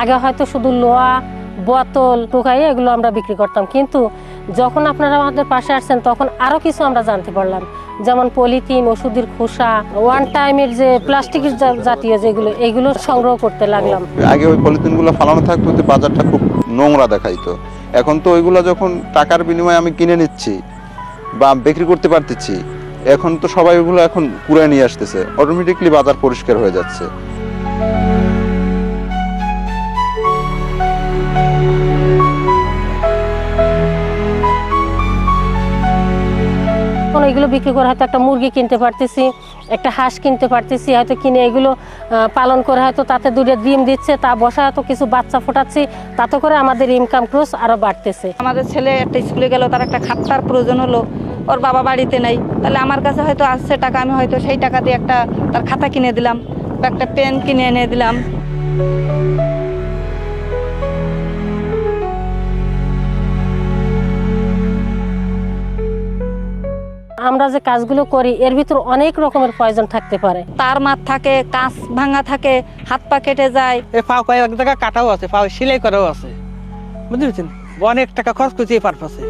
আগে হয়তো শুধু লোহা বোতল টোকাই এগুলো আমরা বিক্রি করতাম, কিন্তু যখন আপনারা আমাদের পাশে আসছেন তখন আরো কিছু আমরা জানতে পারলাম, যেমন পলিথিন, ওষুধের খোসা, ওয়ান টাইমের যে প্লাস্টিকের জাতীয় যেগুলো, এগুলো সংগ্রহ করতে লাগলাম। আগে ওই পলিথিনগুলো ফালানো থাকতো, বাজারটা খুব নোংরা দেখাইতো। এখন তো ওইগুলো যখন টাকার বিনিময়ে আমি কিনে নিচ্ছি বা বিক্রি করতে পারতেছি, এখন তো সবাই ওইগুলো এখন কুড়ায় নিয়ে আসতেছে, অটোমেটিকলি বাজার পরিষ্কার হয়ে যাচ্ছে। এগুলো বিক্রি করে হয়তো একটা মুরগি কিনতে পারতেছি, একটা হাঁস কিনতে পারতেছি, হয়তো কিনে এগুলো পালন করে হয়তো তাতে দুটো ডিম দিচ্ছে, তা বসা হয়তো কিছু বাচ্চা ফোটাচ্ছি, তাতে করে আমাদের ইনকাম সোর্স আরো বাড়তেছে। আমাদের ছেলে একটা স্কুলে গেল, তার একটা খাতার প্রয়োজন হলো, ওর বাবা বাড়িতে নেই, তাহলে আমার কাছে হয়তো আসছে টাকা, আমি হয়তো সেই টাকা দিয়ে একটা তার খাতা কিনে দিলাম বা একটা পেন কিনে এনে দিলাম। আমরা যে কাজগুলো করি এর ভিতর অনেক রকমের প্রয়োজন থাকতে পারে, তার মাছ থাকে, কাঁচ ভাঙা থাকে, হাত পা কেটে যায়। পাও কয়েক জায়গা কাটাও আছে, পাও সেলাই করাও আছে, বুঝতে পারছেন, অনেক টাকা খরচ করছে এই পারপাসে।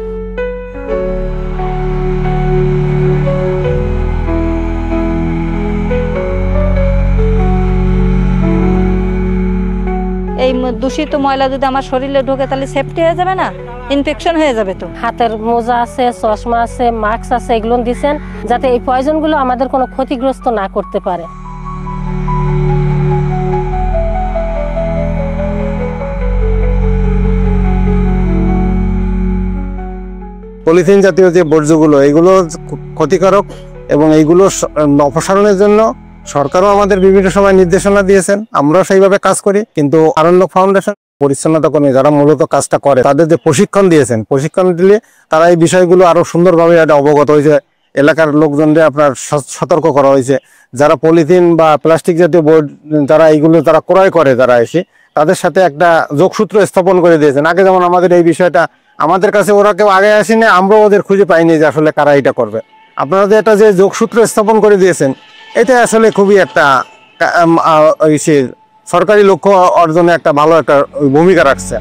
এই দূষিত ময়লা যদি আমার শরীরে ঢোকে তাহলে সেফটি হয়ে যাবে না, ইনফেকশন হয়ে যাবে। তো হাতের মোজা আছে, চশমা আছে, মাস্ক আছে, এগুলো দিচ্ছেন যাতে এই পয়জনগুলো আমাদের কোনো ক্ষতিগ্রস্ত না করতে পারে। পলিথিন জাতীয় যে বর্জ্যগুলো, এগুলো ক্ষতিকারক এবং এইগুলো অপসারণের জন্য সরকারও আমাদের বিভিন্ন সময় নির্দেশনা দিয়েছেন, আমরাও সেইভাবে কাজ করি। কিন্তু আরণ্যক ফাউন্ডেশন পরিচ্ছন্নতা কর্মী যারা মূলত কাজটা করে, তাদের যে প্রশিক্ষণ দিয়েছেন, প্রশিক্ষণ দিলে তারা এই বিষয়গুলো আরো সুন্দরভাবে অবগত হয়েছে, এলাকার লোকজনদের আপনার সতর্ক করা হয়েছে। যারা পলিথিন বা প্লাস্টিক জাতীয় যারা এইগুলো তারা ক্রয় করে, তারা এসে তাদের সাথে একটা যোগসূত্র স্থাপন করে দিয়েছেন। আগে যেমন আমাদের এই বিষয়টা আমাদের কাছে ওরা কেউ আগে আসেনি, আমরাও ওদের খুঁজে পাইনি যে আসলে কারা এটা করবে। আপনারা যে একটা যে যোগসূত্র স্থাপন করে দিয়েছেন, এটা আসলে খুবই একটা সরকারি লক্ষ্য অর্জনে একটা ভালো একটা ভূমিকা রাখছে।